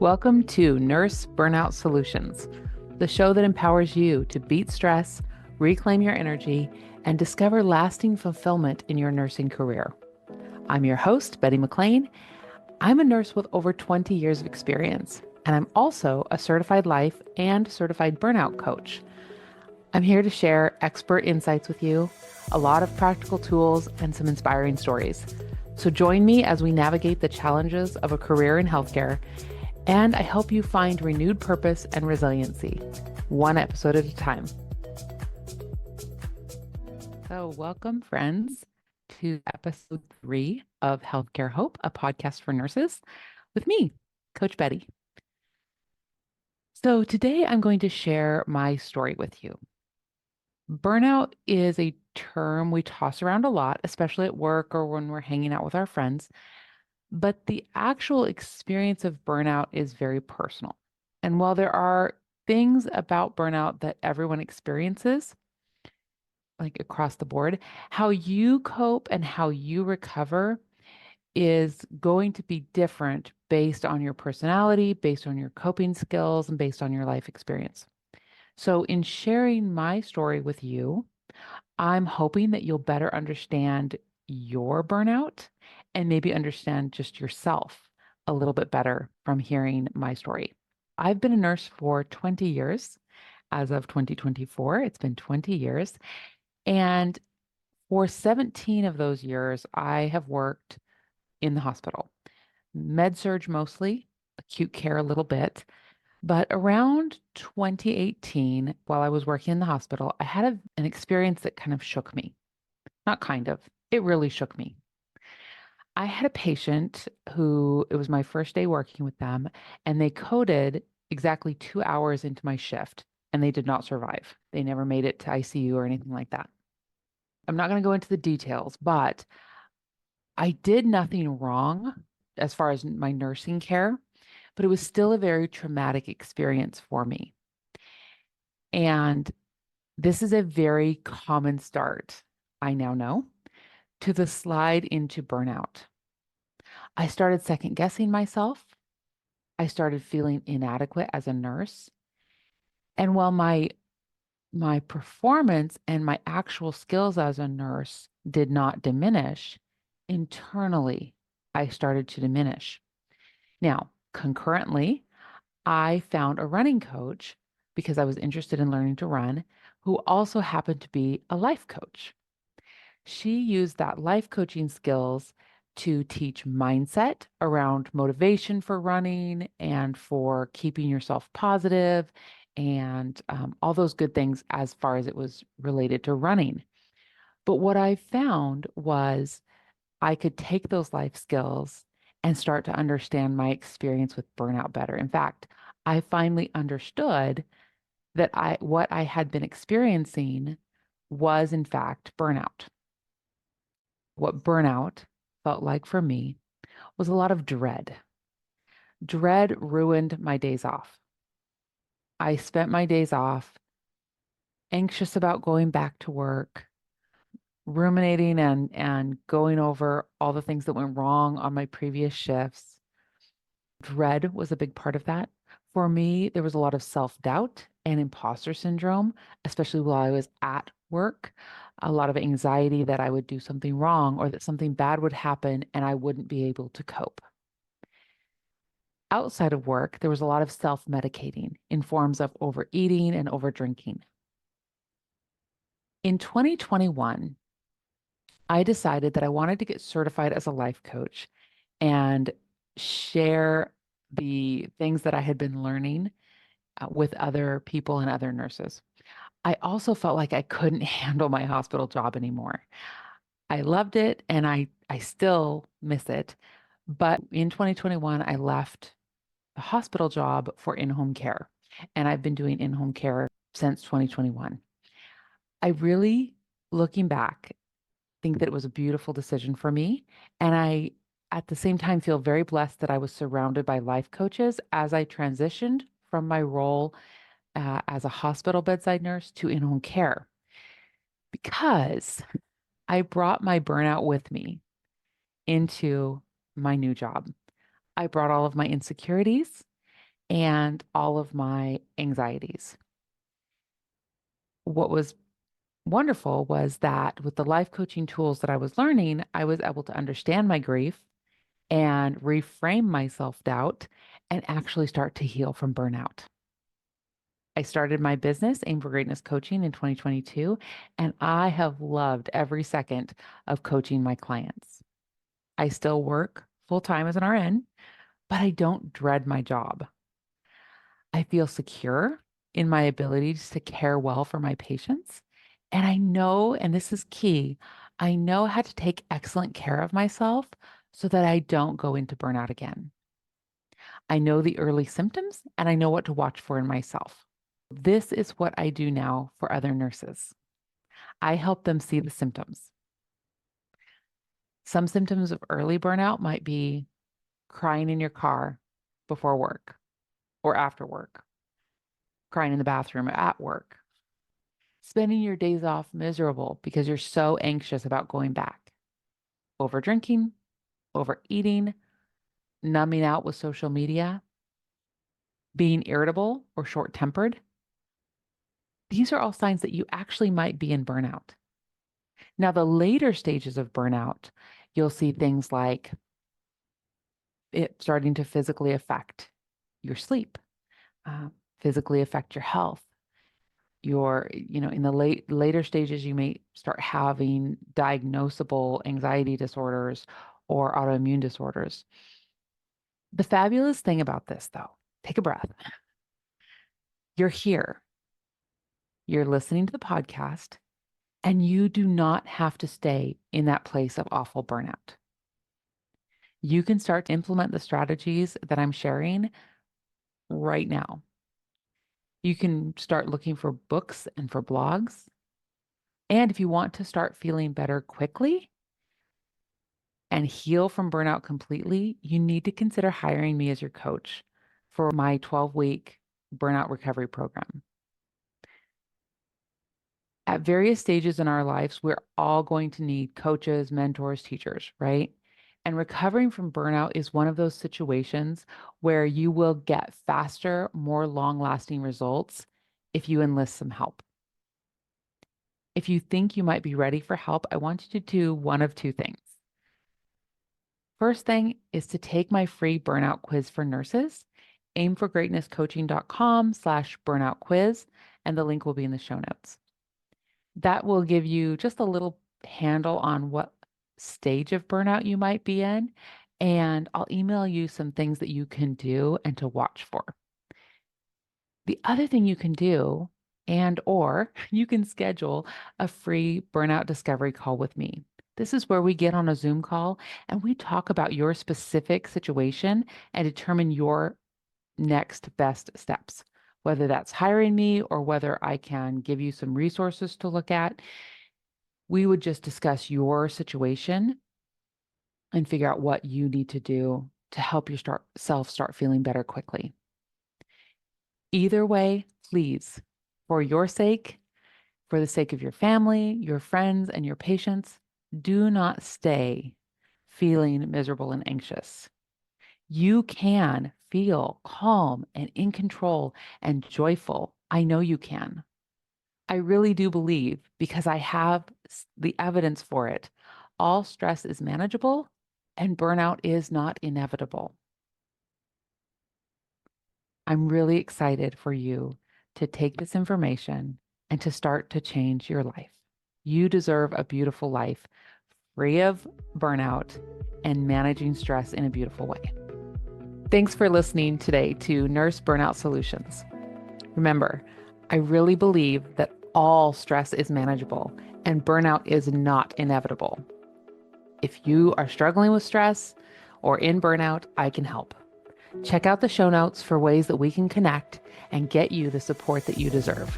Welcome to Nurse Burnout Solutions, the show that empowers you to beat stress, reclaim your energy, and discover lasting fulfillment in your nursing career. I'm your host, Betty McLean. I'm a nurse with over 20 years of experience, and I'm also a certified life and certified burnout coach. I'm here to share expert insights with you, a lot of practical tools, and some inspiring stories. So join me as we navigate the challenges of a career in healthcare, and I help you find renewed purpose and resiliency, one episode at a time. So welcome, friends, to episode 3 of Healthcare Hope, a podcast for nurses with me, Coach Betty. So today I'm going to share my story with you. Burnout is a term we toss around a lot, especially at work or when we're hanging out with our friends. But the actual experience of burnout is very personal. And while there are things about burnout that everyone experiences, like across the board, how you cope and how you recover is going to be different based on your personality, based on your coping skills, and based on your life experience. So, in sharing my story with you, I'm hoping that you'll better understand your burnout and maybe understand just yourself a little bit better from hearing my story. I've been a nurse for 20 years. As of 2024, it's been 20 years. And for 17 of those years, I have worked in the hospital, med surg mostly, acute care a little bit. But around 2018, while I was working in the hospital, I had an experience that kind of shook me. Not kind of, it really shook me. I had a patient who, it was my first day working with them, and they coded exactly 2 hours into my shift, and they did not survive. They never made it to ICU or anything like that. I'm not going to go into the details, but I did nothing wrong as far as my nursing care, but it was still a very traumatic experience for me. And this is a very common start, I now know, to the slide into burnout. I started second guessing myself. I started feeling inadequate as a nurse. And while my performance and my actual skills as a nurse did not diminish, internally, I started to diminish. Now, concurrently, I found a running coach because I was interested in learning to run, who also happened to be a life coach. She used that life coaching skills to teach mindset around motivation for running and for keeping yourself positive and all those good things as far as it was related to running. But what I found was I could take those life skills and start to understand my experience with burnout better. In fact, I finally understood that what I had been experiencing was in fact burnout. What burnout felt like for me was a lot of dread. Dread ruined my days off. I spent my days off anxious about going back to work, ruminating and going over all the things that went wrong on my previous shifts. Dread was a big part of that. For me, there was a lot of self-doubt and imposter syndrome, especially while I was at work. A lot of anxiety that I would do something wrong or that something bad would happen and I wouldn't be able to cope. Outside of work, there was a lot of self-medicating in forms of overeating and overdrinking. In 2021, I decided that I wanted to get certified as a life coach and share the things that I had been learning with other people and other nurses. I also felt like I couldn't handle my hospital job anymore. I loved it and I still miss it. But in 2021, I left the hospital job for in-home care. And I've been doing in-home care since 2021. I really, looking back, think that it was a beautiful decision for me. And I, at the same time, feel very blessed that I was surrounded by life coaches as I transitioned from my role as a hospital bedside nurse to in-home care because I brought my burnout with me into my new job. I brought all of my insecurities and all of my anxieties. What was wonderful was that with the life coaching tools that I was learning, I was able to understand my grief and reframe my self doubt and actually start to heal from burnout. I started my business, Aim for Greatness Coaching, in 2022, and I have loved every second of coaching my clients. I still work full time as an RN, but I don't dread my job. I feel secure in my abilities to care well for my patients. And I know, and this is key, I know how to take excellent care of myself so that I don't go into burnout again. I know the early symptoms and I know what to watch for in myself. This is what I do now for other nurses. I help them see the symptoms. Some symptoms of early burnout might be crying in your car before work or after work, crying in the bathroom at work, spending your days off miserable because you're so anxious about going back, over drinking, overeating, numbing out with social media, being irritable or short tempered. These are all signs that you actually might be in burnout. Now, the later stages of burnout, you'll see things like it starting to physically affect your sleep, physically affect your health. In the later stages, you may start having diagnosable anxiety disorders or autoimmune disorders. The fabulous thing about this, though, take a breath. You're here, you're listening to the podcast, and you do not have to stay in that place of awful burnout. You can start to implement the strategies that I'm sharing right now. You can start looking for books and for blogs. And if you want to start feeling better quickly and heal from burnout completely, you need to consider hiring me as your coach for my 12-week burnout recovery program. At various stages in our lives, we're all going to need coaches, mentors, teachers, right? And recovering from burnout is one of those situations where you will get faster, more long-lasting results if you enlist some help. If you think you might be ready for help, I want you to do one of two things. First thing is to take my free burnout quiz for nurses, aimforgreatnesscoaching.com/burnout quiz, and the link will be in the show notes. That will give you just a little handle on what stage of burnout you might be in, and I'll email you some things that you can do and to watch for. The other thing you can do, or you can schedule a free burnout discovery call with me. This is where we get on a Zoom call and we talk about your specific situation and determine your next best steps, whether that's hiring me or whether I can give you some resources to look at. We would just discuss your situation and figure out what you need to do to help yourself start feeling better quickly. Either way, please, for your sake, for the sake of your family, your friends, and your patients, do not stay feeling miserable and anxious. You can feel calm and in control and joyful. I know you can. I really do believe, because I have the evidence for it, all stress is manageable and burnout is not inevitable. I'm really excited for you to take this information and to start to change your life. You deserve a beautiful life, free of burnout and managing stress in a beautiful way. Thanks for listening today to Nurse Burnout Solutions. Remember, I really believe that all stress is manageable and burnout is not inevitable. If you are struggling with stress or in burnout, I can help. Check out the show notes for ways that we can connect and get you the support that you deserve.